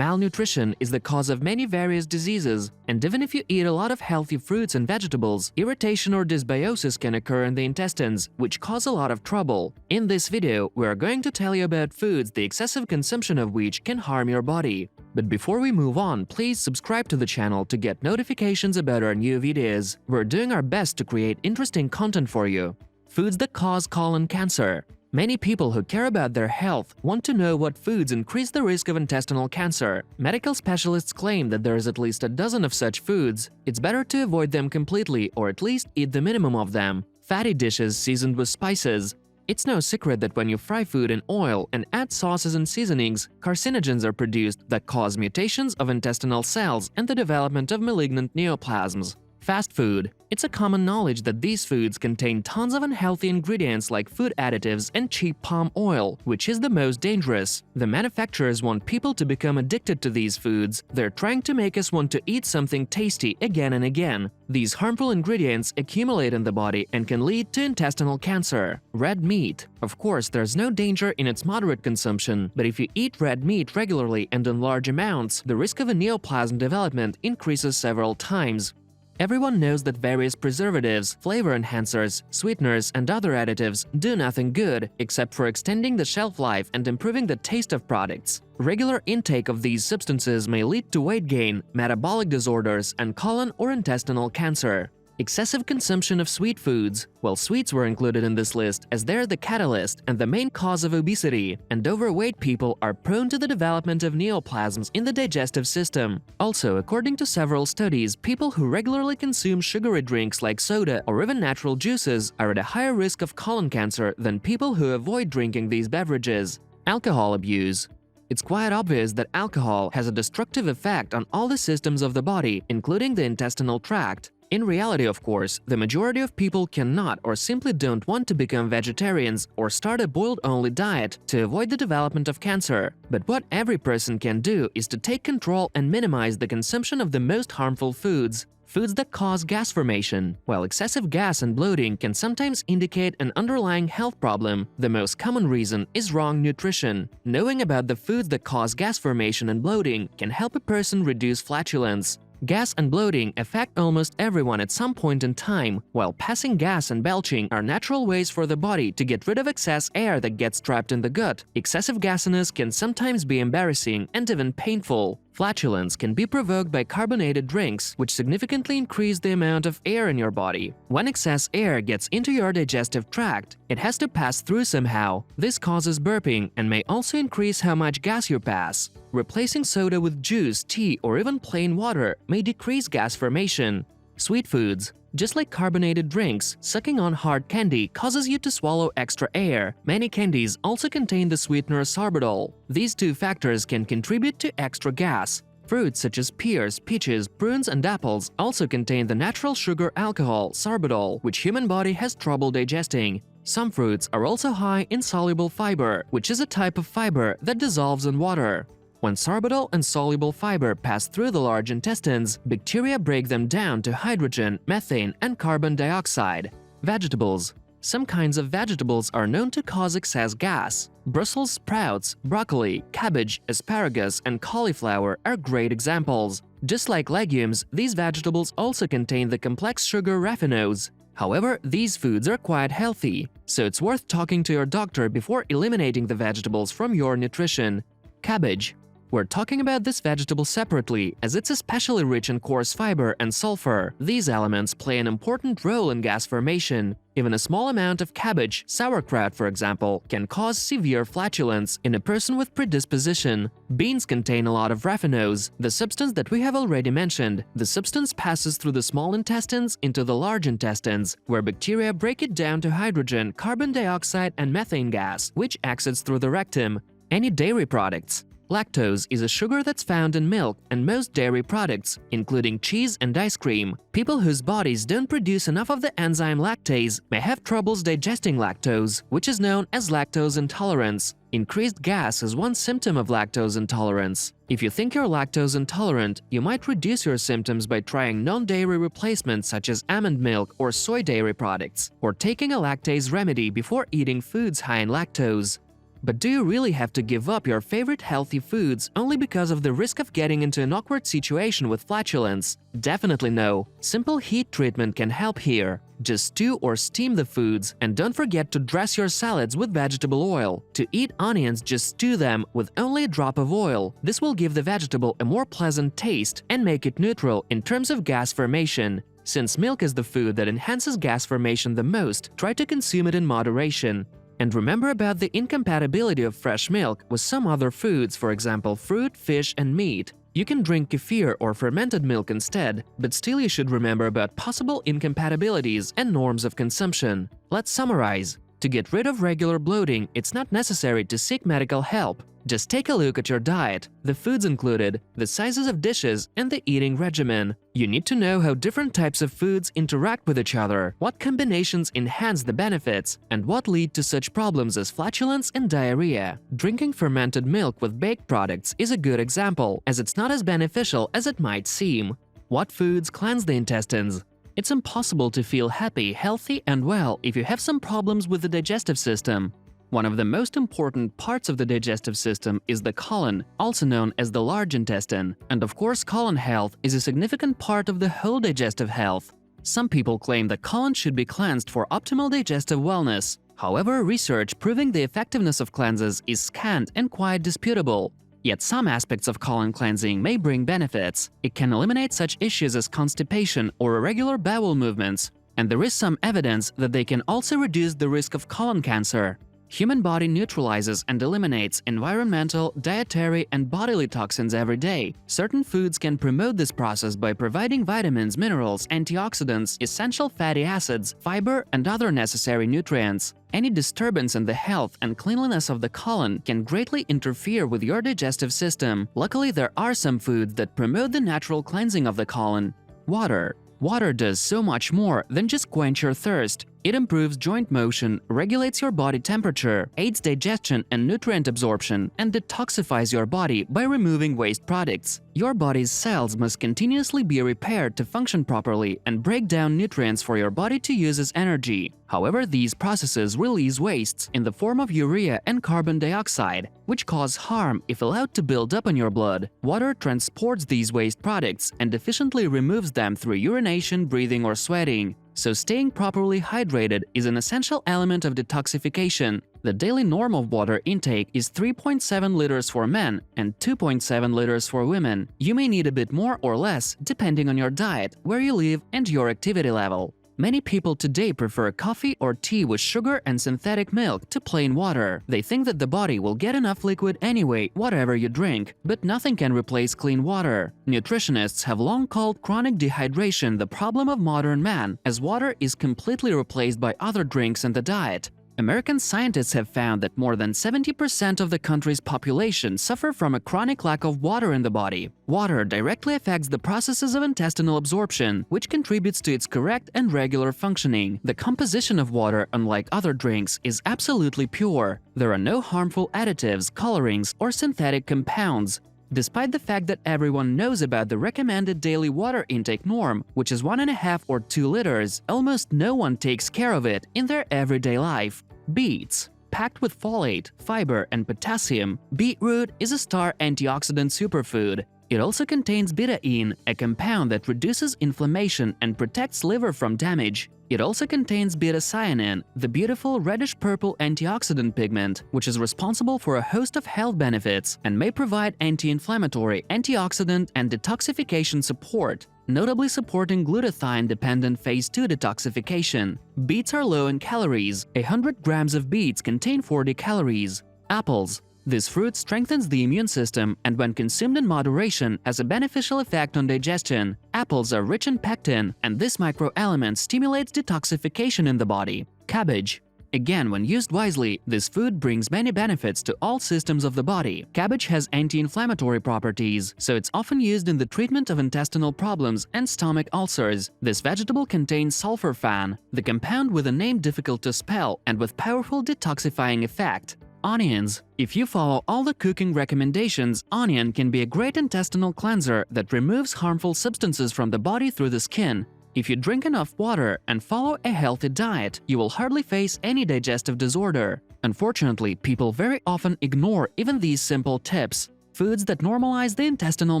Malnutrition is the cause of many various diseases, and even if you eat a lot of healthy fruits and vegetables, irritation or dysbiosis can occur in the intestines, which cause a lot of trouble. In this video, we are going to tell you about foods the excessive consumption of which can harm your body. But before we move on, please subscribe to the channel to get notifications about our new videos. We're doing our best to create interesting content for you. Foods that cause colon cancer. Many people who care about their health want to know what foods increase the risk of intestinal cancer. Medical specialists claim that there is at least a dozen of such foods. It's better to avoid them completely or at least eat the minimum of them. Fatty dishes seasoned with spices. It's no secret that when you fry food in oil and add sauces and seasonings, carcinogens are produced that cause mutations of intestinal cells and the development of malignant neoplasms. Fast food. It's a common knowledge that these foods contain tons of unhealthy ingredients like food additives and cheap palm oil, which is the most dangerous. The manufacturers want people to become addicted to these foods. They're trying to make us want to eat something tasty again and again. These harmful ingredients accumulate in the body and can lead to intestinal cancer. Red meat. Of course, there's no danger in its moderate consumption, but if you eat red meat regularly and in large amounts, the risk of a neoplasm development increases several times. Everyone knows that various preservatives, flavor enhancers, sweeteners, and other additives do nothing good except for extending the shelf life and improving the taste of products. Regular intake of these substances may lead to weight gain, metabolic disorders, and colon or intestinal cancer. Excessive consumption of sweet foods. Well, sweets were included in this list as they're the catalyst and the main cause of obesity, and overweight people are prone to the development of neoplasms in the digestive system. Also, according to several studies, people who regularly consume sugary drinks like soda or even natural juices are at a higher risk of colon cancer than people who avoid drinking these beverages. Alcohol abuse. It's quite obvious that alcohol has a destructive effect on all the systems of the body, including the intestinal tract. In reality, of course, the majority of people cannot or simply don't want to become vegetarians or start a boiled-only diet to avoid the development of cancer. But what every person can do is to take control and minimize the consumption of the most harmful foods. Foods that cause gas formation. While excessive gas and bloating can sometimes indicate an underlying health problem, the most common reason is wrong nutrition. Knowing about the foods that cause gas formation and bloating can help a person reduce flatulence. Gas and bloating affect almost everyone at some point in time, while passing gas and belching are natural ways for the body to get rid of excess air that gets trapped in the gut. Excessive gasiness can sometimes be embarrassing and even painful. Flatulence can be provoked by carbonated drinks, which significantly increase the amount of air in your body. When excess air gets into your digestive tract, it has to pass through somehow. This causes burping and may also increase how much gas you pass. Replacing soda with juice, tea, or even plain water may decrease gas formation. Sweet foods. Just like carbonated drinks, sucking on hard candy causes you to swallow extra air. Many candies also contain the sweetener sorbitol. These two factors can contribute to extra gas. Fruits such as pears, peaches, prunes, and apples also contain the natural sugar alcohol, sorbitol, which human body has trouble digesting. Some fruits are also high in soluble fiber, which is a type of fiber that dissolves in water. When sorbitol and soluble fiber pass through the large intestines, bacteria break them down to hydrogen, methane, and carbon dioxide. Vegetables. Some kinds of vegetables are known to cause excess gas. Brussels sprouts, broccoli, cabbage, asparagus, and cauliflower are great examples. Just like legumes, these vegetables also contain the complex sugar raffinose. However, these foods are quite healthy, so it's worth talking to your doctor before eliminating the vegetables from your nutrition. Cabbage. We're talking about this vegetable separately, as it's especially rich in coarse fiber and sulfur. These elements play an important role in gas formation. Even a small amount of cabbage, sauerkraut for example, can cause severe flatulence in a person with predisposition. Beans contain a lot of raffinose, the substance that we have already mentioned. The substance passes through the small intestines into the large intestines, where bacteria break it down to hydrogen, carbon dioxide, and methane gas, which exits through the rectum. Any dairy products. Lactose is a sugar that's found in milk and most dairy products, including cheese and ice cream. People whose bodies don't produce enough of the enzyme lactase may have troubles digesting lactose, which is known as lactose intolerance. Increased gas is one symptom of lactose intolerance. If you think you're lactose intolerant, you might reduce your symptoms by trying non-dairy replacements such as almond milk or soy dairy products, or taking a lactase remedy before eating foods high in lactose. But do you really have to give up your favorite healthy foods only because of the risk of getting into an awkward situation with flatulence? Definitely no. Simple heat treatment can help here. Just stew or steam the foods, and don't forget to dress your salads with vegetable oil. To eat onions, just stew them with only a drop of oil. This will give the vegetable a more pleasant taste and make it neutral in terms of gas formation. Since milk is the food that enhances gas formation the most, try to consume it in moderation. And remember about the incompatibility of fresh milk with some other foods, for example fruit, fish, and meat. You can drink kefir or fermented milk instead, but still you should remember about possible incompatibilities and norms of consumption. Let's summarize. To get rid of regular bloating, it's not necessary to seek medical help. Just take a look at your diet, the foods included, the sizes of dishes, and the eating regimen. You need to know how different types of foods interact with each other, what combinations enhance the benefits, and what lead to such problems as flatulence and diarrhea. Drinking fermented milk with baked products is a good example, as it's not as beneficial as it might seem. What foods cleanse the intestines? It's impossible to feel happy, healthy, and well if you have some problems with the digestive system. One of the most important parts of the digestive system is the colon, also known as the large intestine. And of course, colon health is a significant part of the whole digestive health. Some people claim the colon should be cleansed for optimal digestive wellness. However, research proving the effectiveness of cleanses is scant and quite disputable. Yet some aspects of colon cleansing may bring benefits. It can eliminate such issues as constipation or irregular bowel movements. And there is some evidence that they can also reduce the risk of colon cancer. Human body neutralizes and eliminates environmental, dietary, and bodily toxins every day. Certain foods can promote this process by providing vitamins, minerals, antioxidants, essential fatty acids, fiber, and other necessary nutrients. Any disturbance in the health and cleanliness of the colon can greatly interfere with your digestive system. Luckily, there are some foods that promote the natural cleansing of the colon. Water. Water does so much more than just quench your thirst. It improves joint motion, regulates your body temperature, aids digestion and nutrient absorption, and detoxifies your body by removing waste products. Your body's cells must continuously be repaired to function properly and break down nutrients for your body to use as energy. However, these processes release wastes in the form of urea and carbon dioxide, which cause harm if allowed to build up in your blood. Water transports these waste products and efficiently removes them through urination, breathing, or sweating. So staying properly hydrated is an essential element of detoxification. The daily norm of water intake is 3.7 liters for men and 2.7 liters for women. You may need a bit more or less depending on your diet, where you live, and your activity level. Many people today prefer coffee or tea with sugar and synthetic milk to plain water. They think that the body will get enough liquid anyway, whatever you drink, but nothing can replace clean water. Nutritionists have long called chronic dehydration the problem of modern man, as water is completely replaced by other drinks in the diet. American scientists have found that more than 70% of the country's population suffer from a chronic lack of water in the body. Water directly affects the processes of intestinal absorption, which contributes to its correct and regular functioning. The composition of water, unlike other drinks, is absolutely pure. There are no harmful additives, colorings, or synthetic compounds. Despite the fact that everyone knows about the recommended daily water intake norm, which is 1.5 or 2 liters, almost no one takes care of it in their everyday life. Beets. Packed with folate, fiber, and potassium, beetroot is a star antioxidant superfood. It also contains betaine, a compound that reduces inflammation and protects liver from damage. It also contains beta-cyanine, the beautiful reddish-purple antioxidant pigment, which is responsible for a host of health benefits and may provide anti-inflammatory, antioxidant, and detoxification support, notably supporting glutathione-dependent phase 2 detoxification. Beets are low in calories. 100 grams of beets contain 40 calories. Apples. This fruit strengthens the immune system and when consumed in moderation has a beneficial effect on digestion. Apples are rich in pectin, and this microelement stimulates detoxification in the body. Cabbage. Again, when used wisely, this food brings many benefits to all systems of the body. Cabbage has anti-inflammatory properties, so it's often used in the treatment of intestinal problems and stomach ulcers. This vegetable contains sulforaphan, the compound with a name difficult to spell and with powerful detoxifying effect. Onions. If you follow all the cooking recommendations, onion can be a great intestinal cleanser that removes harmful substances from the body through the skin. If you drink enough water and follow a healthy diet, you will hardly face any digestive disorder. Unfortunately, people very often ignore even these simple tips, foods that normalize the intestinal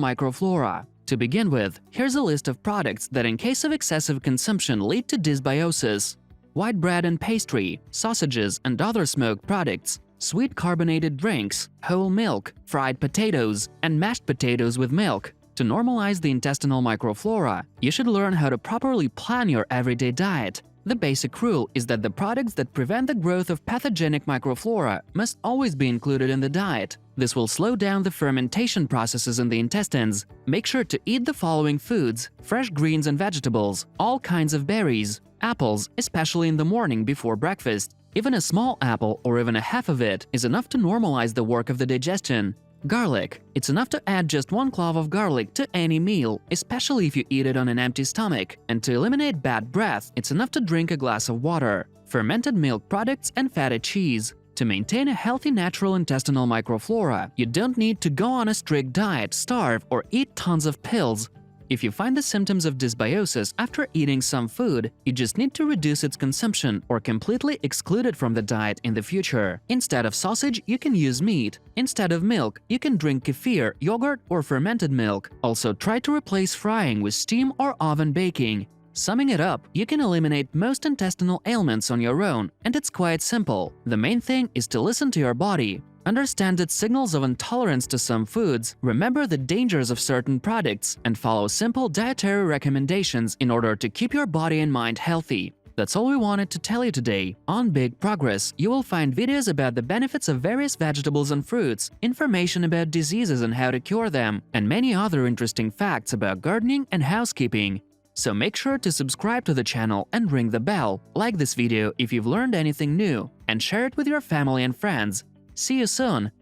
microflora. To begin with, here's a list of products that in case of excessive consumption lead to dysbiosis. White bread and pastry, sausages and other smoked products, sweet carbonated drinks, whole milk, fried potatoes, and mashed potatoes with milk. To normalize the intestinal microflora, you should learn how to properly plan your everyday diet. The basic rule is that the products that prevent the growth of pathogenic microflora must always be included in the diet. This will slow down the fermentation processes in the intestines. Make sure to eat the following foods: fresh greens and vegetables, all kinds of berries, apples, especially in the morning before breakfast. Even a small apple or even a half of it is enough to normalize the work of the digestion. Garlic. It's enough to add just 1 clove of garlic to any meal, especially if you eat it on an empty stomach. And to eliminate bad breath, it's enough to drink a glass of water. Fermented milk products and fatty cheese. To maintain a healthy natural intestinal microflora, you don't need to go on a strict diet, starve, or eat tons of pills. If you find the symptoms of dysbiosis after eating some food, you just need to reduce its consumption or completely exclude it from the diet in the future. Instead of sausage, you can use meat. Instead of milk, you can drink kefir, yogurt, or fermented milk. Also, try to replace frying with steam or oven baking. Summing it up, you can eliminate most intestinal ailments on your own, and it's quite simple. The main thing is to listen to your body. Understand its signals of intolerance to some foods, remember the dangers of certain products, and follow simple dietary recommendations in order to keep your body and mind healthy. That's all we wanted to tell you today. On Big Progress, you will find videos about the benefits of various vegetables and fruits, information about diseases and how to cure them, and many other interesting facts about gardening and housekeeping. So make sure to subscribe to the channel and ring the bell, like this video if you've learned anything new, and share it with your family and friends. See you soon!